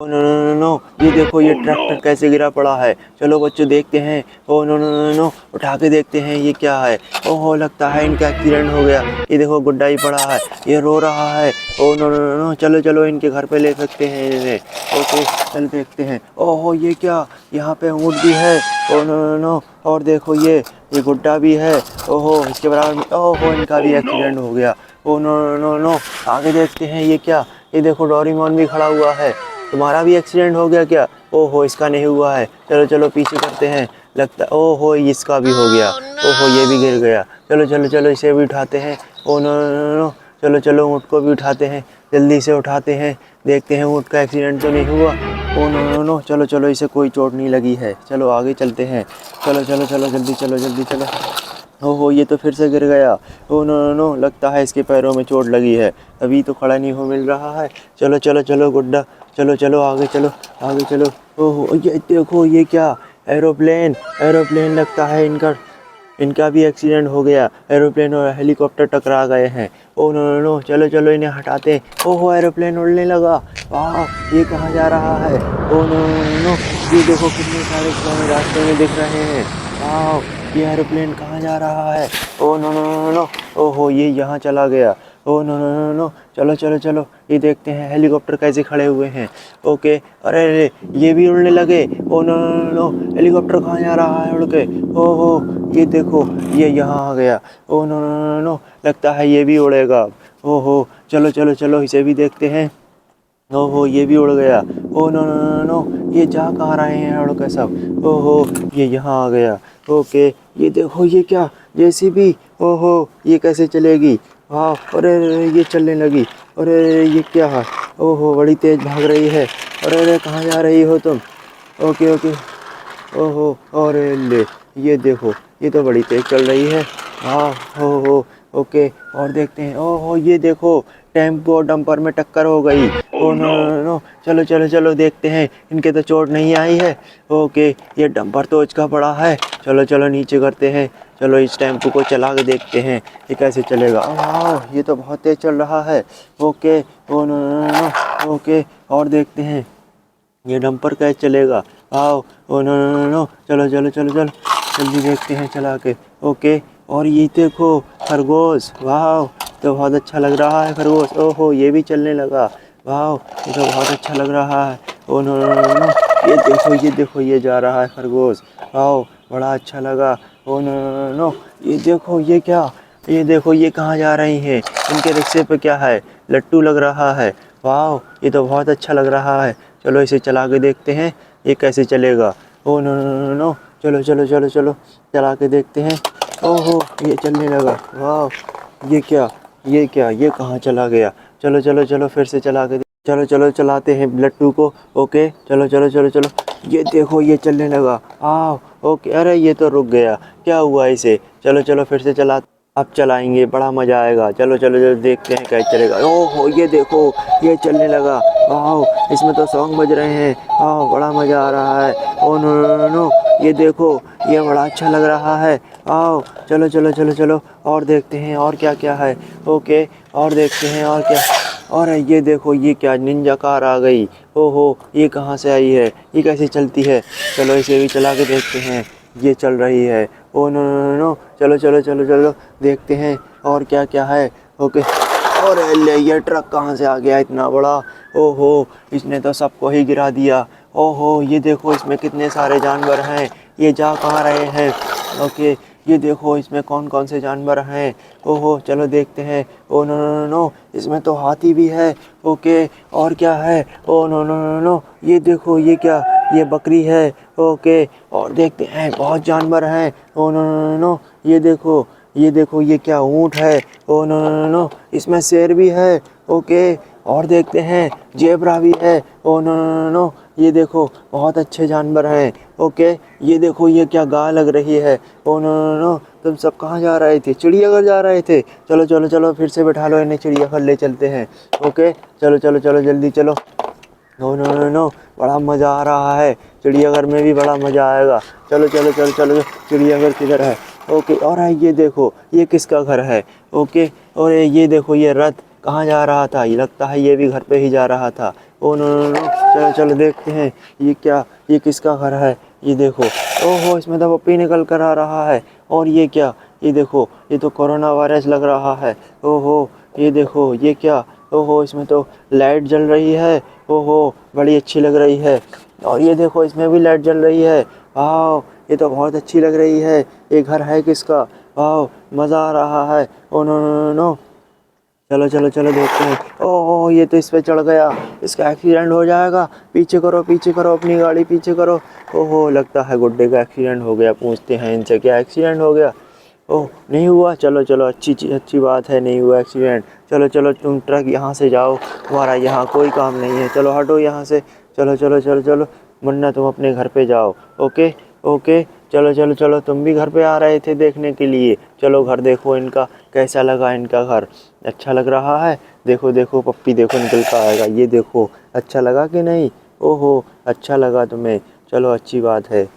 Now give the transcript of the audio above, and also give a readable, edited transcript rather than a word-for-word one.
ओ no no no no, ये देखो ये ट्रैक्टर कैसे गिरा पड़ा है। चलो बच्चों देखते हैं। Oh no no no no, उठा के देखते हैं ये क्या है। ओहो लगता है इनका एक्सीडेंट हो गया। ये देखो गुड्डा ही पड़ा है, ये रो रहा है। Oh no no no no, चलो चलो इनके घर पे ले सकते हैं इन्हें। ओके चल देखते हैं। ओहो ये क्या, यहाँ पे ऊँट भी है। ओ नो नो नो, और देखो ये गुड्डा भी है। ओहो इसके बराबर में, ओहो इनका भी एक्सीडेंट हो गया। Oh no no no no, आगे देखते हैं ये क्या। ये देखो डोरेमोन भी खड़ा हुआ है। तुम्हारा भी एक्सीडेंट हो गया क्या? ओहो इसका नहीं हुआ है। चलो चलो पीछे करते हैं। लगता ओहो इसका भी हो गया। ओहो ये भी गिर गया। चलो चलो चलो इसे भी उठाते हैं। Oh no no no no, चलो चलो ऊँट को भी उठाते हैं। जल्दी से उठाते हैं, देखते हैं ऊँट का एक्सीडेंट तो नहीं हुआ। ओ नो नो नो, चलो चलो इसे कोई चोट नहीं लगी है। चलो आगे चलते हैं। चलो चलो चलो जल्दी चलो जल्दी चलो। ओहो ये तो फिर से गिर गया। ओ नो नो नो, लगता है इसके पैरों में चोट लगी है, अभी तो खड़ा नहीं हो मिल रहा है। चलो चलो चलो गुड्डा, चलो चलो आगे चलो, आगे चलो। ओहो ये देखो ये क्या, एरोप्लेन, एरोप्लेन लगता है इनका, इनका भी एक्सीडेंट हो गया। एरोप्लेन और हेलीकॉप्टर टकरा गए हैं। ओ नो नो नो, चलो चलो इन्हें हटाते हैं। ओहो एरोप्लेन उड़ने लगा। वाह ये कहाँ जा रहा है। ओ नो नो नो, ये देखो कितने सारे खिलौने रास्ते में दिख रहे हैं। वाह ये एरोप्लेन कहाँ जा रहा है। Oh no no no no, ओहो ये यहाँ चला गया। Oh no no no no, चलो चलो चलो ये देखते हैं हेलीकॉप्टर कैसे खड़े हुए हैं। ओके अरे अरे ये भी उड़ने लगे। Oh no no no no, helicopter कहाँ जा रहा है उड़ के। ओहो ये देखो ये यहाँ आ गया। Oh no no no no, लगता है ये भी उड़ेगा अब। ओहो चलो चलो चलो इसे भी देखते हैं। ओहो ये भी उड़ गया। Oh no no no no, ये जा कहाँ रहे हैं उड़ के सब। ओहो ये यहाँ आ गया। ओके ये देखो ये क्या, जेसीबी। ओहो ये कैसे चलेगी। वाह अरे अरे ये चलने लगी। अरे अरे ये क्या है। ओहो बड़ी तेज भाग रही है। अरे अरे कहाँ जा रही हो तुम। Okay okay. ओहो अरे ले, ये देखो ये तो बड़ी तेज चल रही है। हाँ हो ओके, और देखते हैं। ओहो ये देखो टेम्पो और डंपर में टक्कर हो गई। ओ नो नो नो, चलो चलो चलो देखते हैं, इनके तो चोट नहीं आई है। ओके ये डंपर तो उचका पड़ा है। चलो चलो नीचे करते हैं। चलो इस टेम्पो को चला के देखते हैं ये कैसे चलेगा। वाह ये तो बहुत तेज चल रहा है। Okay oh no no no, okay और देखते हैं ये डंपर कैसे चलेगा। आओ oh no no no no, चलो चलो चलो चलो जल्दी देखते हैं चला के। ओके और ये देखो खरगोश। वाह तो बहुत अच्छा लग रहा है खरगोश। ओहो ये भी चलने लगा। वाह ये तो बहुत अच्छा लग रहा है। Oh no no no no, ये देखो ये जा रहा है खरगोश। वाह बड़ा अच्छा लगा। Oh no no no no, ये देखो ये क्या, ये देखो ये कहाँ जा रही हैं। इनके रिक्शे पे क्या है, लट्टू लग रहा है। वाह ये तो बहुत अच्छा लग रहा है। चलो इसे चला के देखते हैं ये कैसे चलेगा। Oh no no no no, चलो चलो चलो चलो चला के देखते हैं। ओहो ये चलने लगा। वाह ये क्या, ये क्या, ये कहाँ चला गया। चलो चलो चलो फिर से चला के चलो चलो चलाते हैं लट्टू को। ओके चलो चलो चलो चलो, ये देखो ये चलने लगा। आओ ओके, अरे ये तो रुक गया, क्या हुआ इसे। चलो चलो फिर से चला, अब चलाएंगे बड़ा मज़ा आएगा। चलो चलो चलो देखते हैं कैसे चलेगा। ओहो ये देखो ये चलने लगा। वाह इसमें तो सॉन्ग बज रहे हैं। वाह बड़ा मज़ा आ रहा है। Oh no no no no, ये देखो ये बड़ा अच्छा लग रहा है। आओ चलो चलो चलो चलो और देखते हैं और क्या क्या है। ओके और देखते हैं और क्या। और ये देखो ये क्या, निंजा कार आ गई। ओहो ये कहाँ से आई है, ये कैसे चलती है। चलो इसे भी चला के देखते हैं, ये चल रही है। Oh no no no no, चलो चलो चलो चलो देखते हैं और क्या क्या है। ओके और ले ये ट्रक कहाँ से आ गया इतना बड़ा। ओहो इसने तो सबको ही गिरा दिया। ओहो ये देखो इसमें कितने सारे जानवर हैं, ये जा कहाँ रहे हैं। ओके ये देखो इसमें कौन कौन से जानवर हैं। ओहो चलो देखते हैं। Oh no no no no, इसमें तो हाथी भी है। ओके और क्या है। Oh no no no no, ये देखो ये क्या, ये बकरी है। ओके और देखते हैं बहुत जानवर हैं। Oh no no no no, ये देखो ये देखो ये क्या, ऊँट है। Oh no no no no, इसमें शेर भी है। ओके और देखते हैं जेब्रा भी है। Oh no no no no, ये देखो बहुत अच्छे जानवर हैं। ओके ये देखो ये क्या, गाय लग रही है। ओ नो नो नो, तुम सब कहाँ जा रहे थे, चिड़ियाघर जा रहे थे। चलो चलो चलो फिर से बैठा लो इन्हें, चिड़ियाघर ले चलते हैं। ओके चलो चलो चलो जल्दी चलो। नो नो नो नो, बड़ा मज़ा आ रहा है, चिड़ियाघर में भी बड़ा मज़ा आएगा। चलो चलो चलो चलो, चिड़ियाघर किधर है। ओके और ये देखो ये किसका घर है। ओके और ये देखो ये रथ कहाँ जा रहा था, ये लगता है ये भी घर पे ही जा रहा था। ओ नो नो नो, चलो चलो देखते हैं ये क्या, ये किसका घर है। ये देखो, ओहो इसमें तो पप्पी निकल कर आ रहा है। और ये क्या, ये देखो ये तो कोरोना वायरस लग रहा है। ओहो ये देखो ये क्या, ओहो इसमें तो लाइट जल रही है। ओहो बड़ी अच्छी लग रही है। और ये देखो इसमें भी लाइट जल रही है। वाह ये तो बहुत अच्छी लग रही है। ये घर है किसका, वाह मज़ा आ रहा है। Oh no no no no, चलो चलो चलो देखते हैं। ओह ये तो इस पे चढ़ गया, इसका एक्सीडेंट हो जाएगा। पीछे करो अपनी गाड़ी पीछे करो। ओहो लगता है गुड्डे का एक्सीडेंट हो गया। पूछते हैं इनसे क्या एक्सीडेंट हो गया। ओह नहीं हुआ, चलो चलो अच्छी बात है, नहीं हुआ एक्सीडेंट। चलो चलो तुम ट्रक यहाँ से जाओ, तुम्हारा यहाँ कोई काम नहीं है, चलो हटो यहाँ से। चलो चलो चलो चलो, मुन्ना तुम अपने घर पे जाओ। ओके ओके, चलो चलो चलो, तुम भी घर पे आ रहे थे देखने के लिए, चलो घर देखो इनका, कैसा लगा इनका घर, अच्छा लग रहा है। देखो देखो पप्पी देखो निकल कर आएगा, ये देखो अच्छा लगा कि नहीं। ओहो अच्छा लगा तुम्हें, चलो अच्छी बात है।